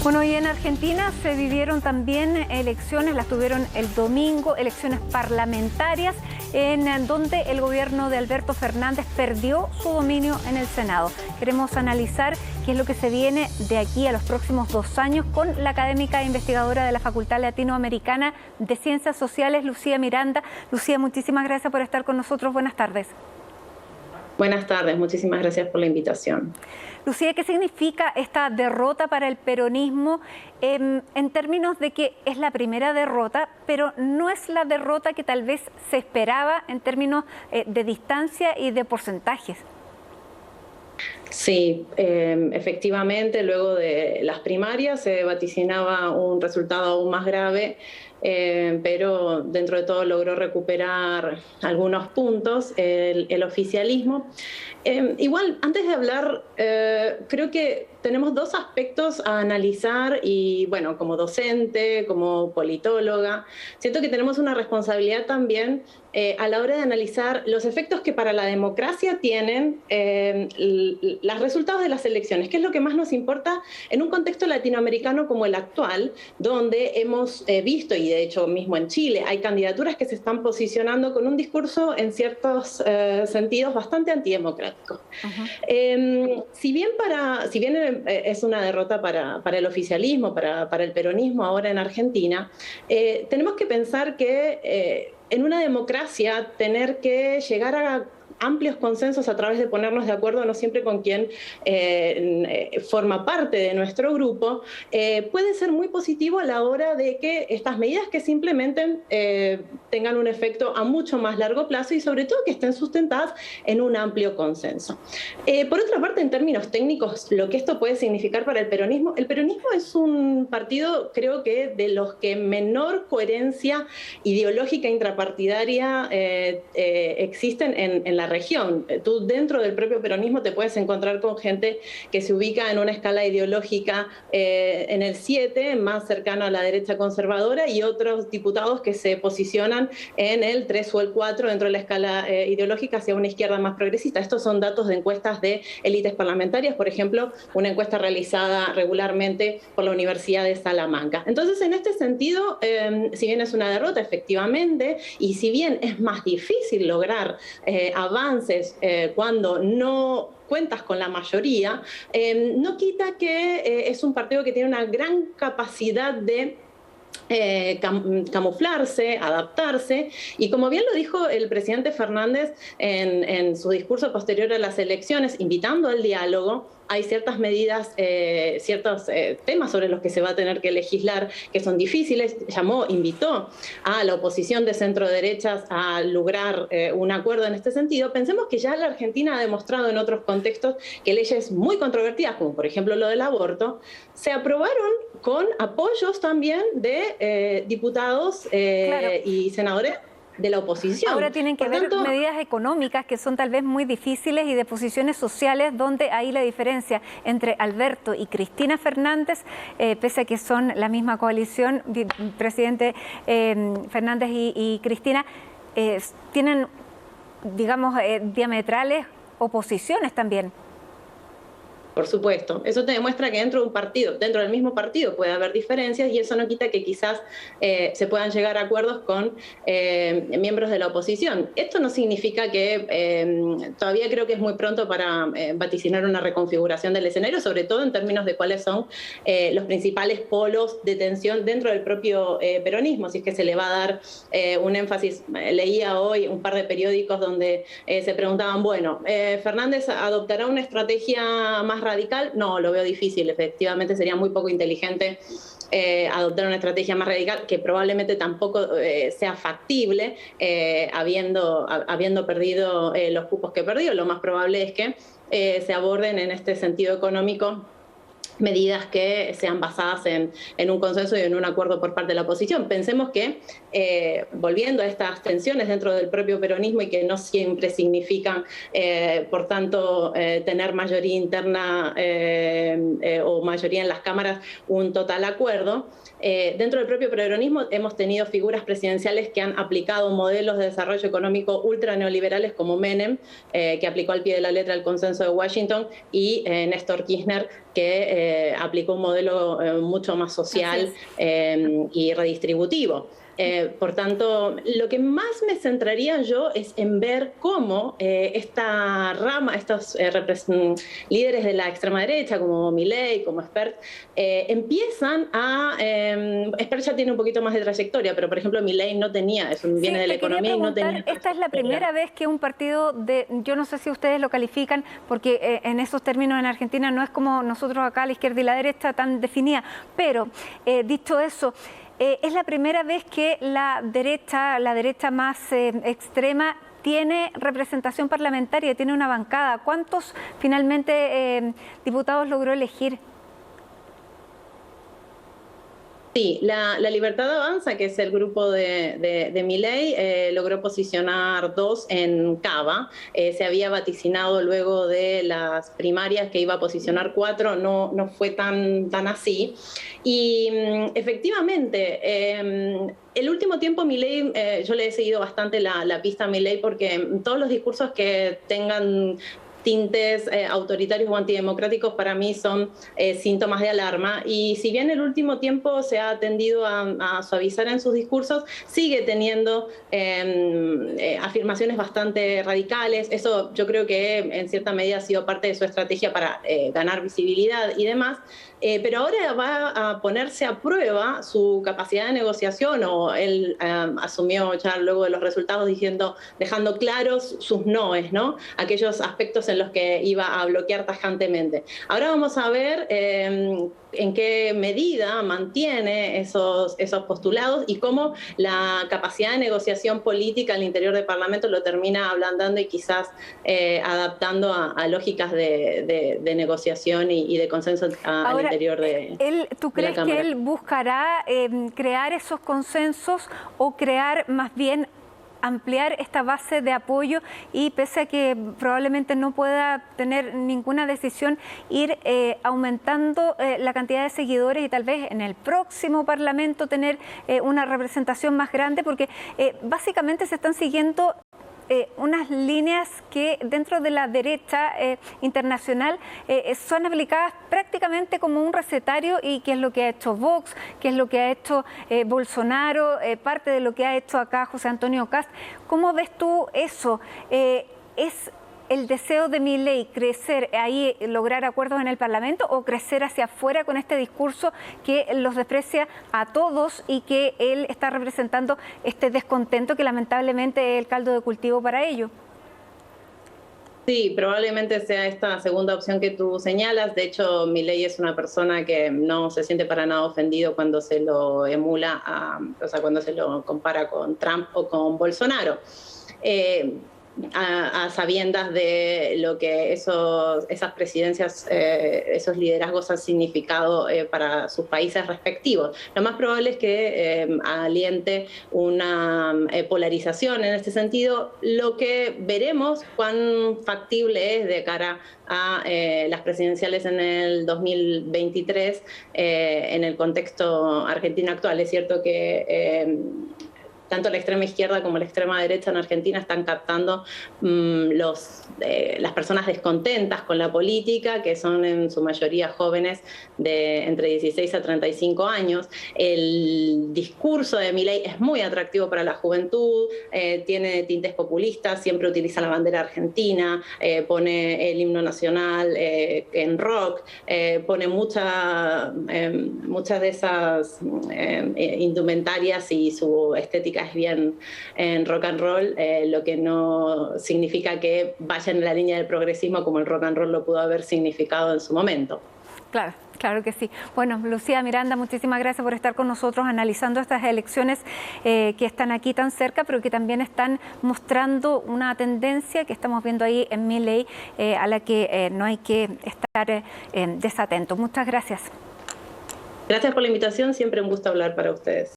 Bueno, y en Argentina se vivieron también elecciones, las tuvieron el domingo, elecciones parlamentarias, en donde el gobierno de Alberto Fernández perdió su dominio en el Senado. Queremos analizar qué es lo que se viene de aquí a los próximos 2 años con la académica e investigadora de la Facultad Latinoamericana de Ciencias Sociales, Lucía Miranda. Lucía, muchísimas gracias por estar con nosotros. Buenas tardes. Buenas tardes, muchísimas gracias por la invitación. Lucía, ¿qué significa esta derrota para el peronismo en términos de que es la primera derrota, pero no es la derrota que tal vez se esperaba en términos de distancia y de porcentajes? Sí, efectivamente, luego de las primarias se vaticinaba un resultado aún más grave, pero dentro de todo logró recuperar algunos puntos el oficialismo. Igual, antes de hablar, creo que tenemos 2 aspectos a analizar y, bueno, como docente, como politóloga, siento que tenemos una responsabilidad también a la hora de analizar los efectos que para la democracia tienen los resultados de las elecciones, que es lo que más nos importa en un contexto latinoamericano como el actual, donde hemos visto, y de hecho mismo en Chile, hay candidaturas que se están posicionando con un discurso en ciertos sentidos bastante antidemocrático. Si bien es una derrota para el oficialismo, para el peronismo ahora en Argentina, tenemos que pensar que en una democracia tener que llegar a amplios consensos a través de ponernos de acuerdo no siempre con quien forma parte de nuestro grupo, puede ser muy positivo a la hora de que estas medidas que se implementen tengan un efecto a mucho más largo plazo y sobre todo que estén sustentadas en un amplio consenso. Por otra parte, en términos técnicos, lo que esto puede significar para el peronismo es un partido, creo que de los que menor coherencia ideológica intrapartidaria existen en la región. Tú dentro del propio peronismo te puedes encontrar con gente que se ubica en una escala ideológica en el 7, más cercano a la derecha conservadora, y otros diputados que se posicionan en el 3 o el 4 dentro de la escala ideológica hacia una izquierda más progresista. Estos son datos de encuestas de élites parlamentarias, por ejemplo, una encuesta realizada regularmente por la Universidad de Salamanca. Entonces, en este sentido, si bien es una derrota, efectivamente, y si bien es más difícil lograr avances cuando no cuentas con la mayoría, no quita que es un partido que tiene una gran capacidad de camuflarse, adaptarse, y como bien lo dijo el presidente Fernández en su discurso posterior a las elecciones, invitando al diálogo, hay ciertas medidas, ciertos temas sobre los que se va a tener que legislar que son difíciles. Invitó a la oposición de centro-derechas a lograr un acuerdo en este sentido. Pensemos que ya la Argentina ha demostrado en otros contextos que leyes muy controvertidas, como por ejemplo lo del aborto, se aprobaron con apoyos también de diputados Claro. y senadores de la oposición. Ahora tienen que haber medidas económicas que son tal vez muy difíciles y de posiciones sociales donde hay la diferencia entre Alberto y Cristina Fernández, pese a que son la misma coalición, presidente Fernández y Cristina, tienen, digamos, diametrales oposiciones también. Por supuesto, eso te demuestra que dentro de un partido, dentro del mismo partido puede haber diferencias, y eso no quita que quizás se puedan llegar a acuerdos con miembros de la oposición. Esto no significa que todavía creo que es muy pronto para vaticinar una reconfiguración del escenario, sobre todo en términos de cuáles son los principales polos de tensión dentro del propio peronismo, si es que se le va a dar un énfasis. Leía hoy un par de periódicos donde se preguntaban, bueno, ¿Fernández adoptará una estrategia más radical? No, lo veo difícil. Efectivamente sería muy poco inteligente adoptar una estrategia más radical, que probablemente tampoco sea factible, habiendo perdido los cupos que perdió. Lo más probable es que se aborden en este sentido económico medidas que sean basadas en un consenso y en un acuerdo por parte de la oposición. Pensemos que, volviendo a estas tensiones dentro del propio peronismo, y que no siempre significan, por tanto, tener mayoría interna o mayoría en las cámaras, un total acuerdo, dentro del propio peronismo hemos tenido figuras presidenciales que han aplicado modelos de desarrollo económico ultra neoliberales, como Menem, que aplicó al pie de la letra el consenso de Washington, y Néstor Kirchner, que aplicó un modelo mucho más social y redistributivo. Por tanto, lo que más me centraría yo es en ver cómo esta rama, estos líderes de la extrema derecha, como Milei, como Spert, empiezan a... Spert ya tiene un poquito más de trayectoria, pero por ejemplo Milei no tenía, eso viene de la economía y no tenía... Esta es la primera vez que un partido de... Yo no sé si ustedes lo califican, porque en esos términos en Argentina no es como nosotros acá, la izquierda y la derecha, tan definida, pero dicho eso... es la primera vez que la derecha más extrema, tiene representación parlamentaria, tiene una bancada. ¿Cuántos finalmente diputados logró elegir? Sí, la Libertad Avanza, que es el grupo de Milei, logró posicionar 2 en Cava. Se había vaticinado luego de las primarias que iba a posicionar 4, no fue tan así. Y efectivamente, el último tiempo Milei, yo le he seguido bastante la pista a Milei porque todos los discursos que tengan tintes autoritarios o antidemocráticos para mí son síntomas de alarma, y si bien el último tiempo se ha tendido a suavizar en sus discursos, sigue teniendo afirmaciones bastante radicales. Eso yo creo que en cierta medida ha sido parte de su estrategia para ganar visibilidad y demás. Pero ahora va a ponerse a prueba su capacidad de negociación, o él asumió ya luego de los resultados dejando claros sus noes, ¿no? Aquellos aspectos en los que iba a bloquear tajantemente. Ahora vamos a ver en qué medida mantiene esos postulados y cómo la capacidad de negociación política al interior del Parlamento lo termina ablandando y quizás adaptando a lógicas de negociación y de consenso al interior de ¿Tú crees que él buscará crear esos consensos o crear más bien ampliar esta base de apoyo y, pese a que probablemente no pueda tener ninguna decisión, ir aumentando la cantidad de seguidores y tal vez en el próximo Parlamento tener una representación más grande? Porque básicamente se están siguiendo unas líneas que dentro de la derecha internacional son aplicadas prácticamente como un recetario, y que es lo que ha hecho Vox, que es lo que ha hecho Bolsonaro, parte de lo que ha hecho acá José Antonio Kast. ¿Cómo ves tú eso? ¿Es el deseo de Milei crecer ahí, lograr acuerdos en el Parlamento, o crecer hacia afuera con este discurso que los desprecia a todos y que él está representando este descontento que lamentablemente es el caldo de cultivo para ello? Sí, probablemente sea esta segunda opción que tú señalas. De hecho, Milei es una persona que no se siente para nada ofendido cuando se lo emula, o sea, cuando se lo compara con Trump o con Bolsonaro. A sabiendas de lo que esas presidencias, esos liderazgos han significado para sus países respectivos. Lo más probable es que aliente una polarización en este sentido. Lo que veremos cuán factible es de cara a las presidenciales en el 2023 en el contexto argentino actual. Es cierto que tanto la extrema izquierda como la extrema derecha en Argentina están captando las personas descontentas con la política, que son en su mayoría jóvenes de entre 16 a 35 años. El discurso de Milei es muy atractivo para la juventud, tiene tintes populistas, siempre utiliza la bandera argentina, pone el himno nacional en rock, pone muchas de esas indumentarias, y su estética es bien en rock and roll, lo que no significa que vaya en la línea del progresismo como el rock and roll lo pudo haber significado en su momento. Claro, claro que sí. Bueno, Lucía Miranda, muchísimas gracias por estar con nosotros analizando estas elecciones que están aquí tan cerca, pero que también están mostrando una tendencia que estamos viendo ahí en Milei, a la que no hay que estar desatentos. Muchas gracias. Gracias por la invitación, siempre un gusto hablar para ustedes.